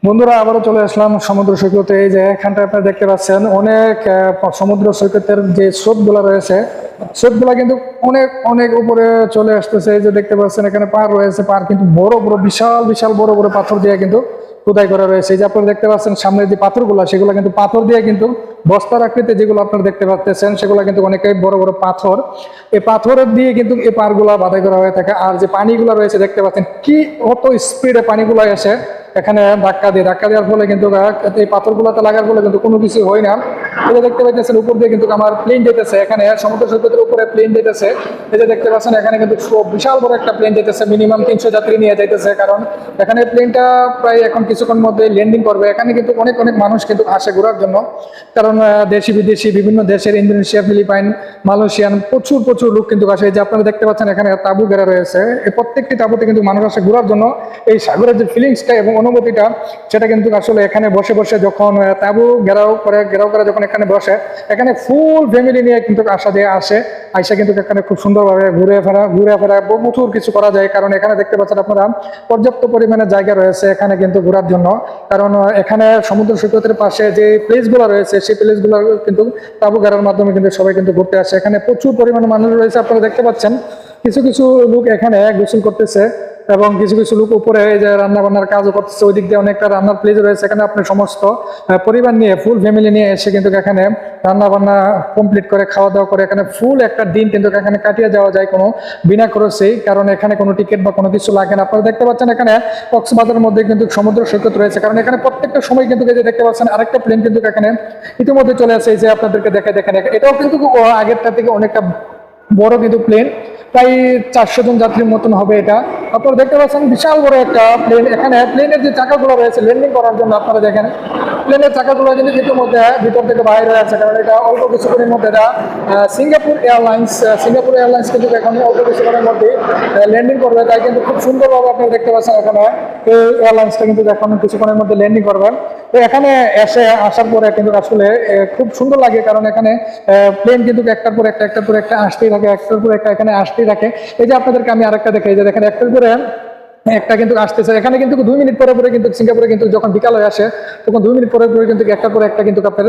বন্ধুরা আবারও চলে আসলাম সমুদ্র সৈকতে। এই যে এখানটা আপনারা দেখতে পাচ্ছেন অনেক সমুদ্র সৈকতের যে স্রোতগুলো রয়েছে, স্রোতগুলা কিন্তু অনেক অনেক উপরে চলে আসতেছে। এই যে দেখতে পাচ্ছেন এখানে পার রয়েছে, পার কিন্তু বড় বড় বিশাল বিশাল বড় বড় পাথর দিয়ে কিন্তু খোদাই করা রয়েছে। এই যে আপনারা দেখতে পাচ্ছেন সামনের যে পাথরগুলো, সেগুলো কিন্তু পাথর দিয়ে কিন্তু বস্তার আকৃতি যেগুলো আপনারা দেখতে পাচ্ছেন সেগুলো কিন্তু অনেকটাই বড় বড় পাথর। এই পাথরের দিয়ে কিন্তু এই পারগুলা বাধাই করা হয়ে থাকে। আর যে পানিগুলো রয়েছে দেখতে পাচ্ছেন কি অত স্পিডে পানিগুলো এসে এখানে ধাক্কা দেওয়ার ফলে কিন্তু এই পাথরগুলোতে লাগার ফলে কিন্তু কোনো কিছু হয় না। এই যে দেখতে পাচ্ছেন উপর দিয়ে কিন্তু আমার প্লেন যেতেছে, এখানে সমুদ্র সৈকতের উপরে প্লেন যেতেছে। এই যে দেখতে পাচ্ছেন এখানে কিন্তু বিশাল বড় একটা প্লেন যেতেছে, মিনিমাম 300 যাত্রী নিয়ে যাইতেছে। কারণ এখানে প্লেনটা প্রায় এখন কিছুক্ষণ মধ্যে ল্যান্ডিং করবে। এখানে কিন্তু অনেক অনেক মানুষ কিন্তু আসে ঘোরার জন্য, কারণ দেশি বিদেশি বিভিন্ন দেশের, ইন্দোনেশিয়া, ফিলিপাইন, মালয়েশিয়ান প্রচুর প্রচুর লোক কিন্তু আসে। যে আপনারা দেখতে পাচ্ছেন এখানে তাঁবু ঘেরা রয়েছে, এই প্রত্যেকটি তাঁবুতে কিন্তু মানুষ আসে ঘোরার জন্য। এই সাগরের যে ফিলিংসটা এবং অনুভূতিটা, সেটা কিন্তু আসলে এখানে বসে বসে যখন তাঁবু ঘেরাও করে যখন এখানে বসে, এখানে ফুল ফ্যামিলি নিয়ে কিন্তু আইসা কিন্তু এখানে খুব সুন্দরভাবে ঘুরে ফেরা প্রচুর কিছু করা যায়। কারণ এখানে দেখতে পাচ্ছেন আপনারা পর্যাপ্ত পরিমাণে জায়গা রয়েছে এখানে কিন্তু ঘোরার জন্য। কারণ এখানে সমুদ্র সৈকতের পাশে যে প্লেসগুলো রয়েছে সেই প্লেসগুলো কিন্তু তাঁবু ঘেরার মাধ্যমে কিন্তু সবাই কিন্তু ঘুরতে আসে। এখানে প্রচুর পরিমাণে মানুষ রয়েছে, আপনারা দেখতে পাচ্ছেন। কিছু কিছু লোক এখানে গোসল করতেছে এবং কিছু কিছু লোক উপরে এই যে রান্না বান্নার কাজও করতেছে। ওই দিক দিয়ে অনেকটা রান্নার প্লেস রয়েছে, এখানে আপনি সমস্ত পরিবার নিয়ে, ফুল ফ্যামিলি নিয়ে এসে কিন্তু এখানে রান্না বান্না কমপ্লিট করে, খাওয়া দাওয়া করে এখানে ফুল একটা দিন কিন্তু এখানে কাটিয়ে যাওয়া যায় কোনো বিনা খরচেই। কারণ এখানে কোনো টিকিট বা কোনো কিছু লাগে না। আপনারা দেখতে পাচ্ছেন এখানে কক্সবাজারের মধ্যে কিন্তু সমুদ্র সৈকত রয়েছে, কারণ এখানে প্রত্যেকটা সময় কিন্তু এই যে দেখতে পাচ্ছেন আরেকটা প্লেন কিন্তু এখানে ইতিমধ্যে চলে আসে। এই যে আপনাদেরকে দেখেন, এটাও কিন্তু আগেরটা থেকে অনেকটা বড় কিন্তু প্লেন, প্রায় 400 জন যাত্রীর মতন হবে এটা। আপনারা দেখতে পাচ্ছেন বিশাল বড় একটা প্লেন। এখানে প্লেনের যে চাকাগুলো রয়েছে ল্যান্ডিং করার জন্য, আপনারা দেখেন প্লেনের চাকাগুলো কিন্তু ইতিমধ্যে ভিতর থেকে বাইরে হয়ে আছে। কারণ এটা অল্প কিছুক্ষণের মধ্যে এটা সিঙ্গাপুর এয়ারলাইন্স কিন্তু এখন অল্প কিছুক্ষণের মধ্যে ল্যান্ডিং করবে। তাই কিন্তু খুব সুন্দরভাবে আপনারা দেখতে পাচ্ছেন এখানে এই এয়ারলাইন্সটা কিন্তু এখন কিছুক্ষণের মধ্যে ল্যান্ডিং করবে। তো এখানে আসার পরে কিন্তু আসলে খুব সুন্দর লাগে, কারণ এখানে প্লেন কিন্তু একটার পর একটা আসতেই থাকে, একটার পর একটা এখানে আসতেই থাকে। এই যে আপনাদেরকে আমি আরেকটা দেখাই, যে দেখেন একটার পরে একটা কিন্তু আসতেছে। এখানে কিন্তু 2 মিনিট পরে পরে কিন্তু সিঙ্গাপুরে কিন্তু যখন বিকাল হয়ে আসে তখন 2 মিনিট পরে পরে কিন্তু একটার পর একটা কিন্তু আপনার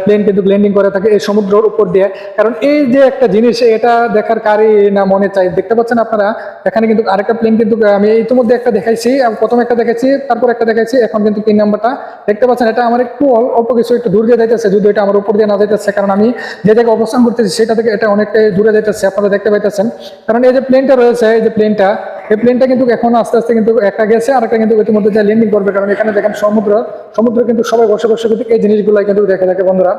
প্লেন কিন্তু ল্যান্ডিং করে থাকে এই সমুদ্রের উপর দিয়ে। কারণ এই যে একটা জিনিস, এটা দেখার কারই না মনে চাই। দেখতে পাচ্ছেন আপনারা এখানে কিন্তু আরেকটা প্লেন কিন্তু আমি ইতিমধ্যে একটা দেখাইছি, প্রথম একটা দেখাইছি, তারপর একটা দেখাইছি, এখন কিন্তু 3 নাম্বারটা দেখতে পাচ্ছেন। এটা আমার একটু অল্প কিছু একটু দূর দিয়ে যাইতেছে, যদি এটা আমার উপর দিয়ে না যাইতেছে, কারণ আমি যে জায়গায় অবস্থান করতেছি সেটা থেকে এটা অনেকটাই দূরে যাইতেছে, আপনারা দেখতে পাইতেছেন। কারণ এই যে প্লেনটা রয়েছে, এই প্লেনটা কিন্তু এখন আস্তে আস্তে কিন্তু একটা গেছে, আর একটা কিন্তু ইতিমধ্যে ল্যান্ডিং করবে। কারণ এখানে দেখেন সমুদ্র কিন্তু সবাই বসে বসে কিন্তু এই জিনিসগুলো কিন্তু দেখে বন্ধুরা।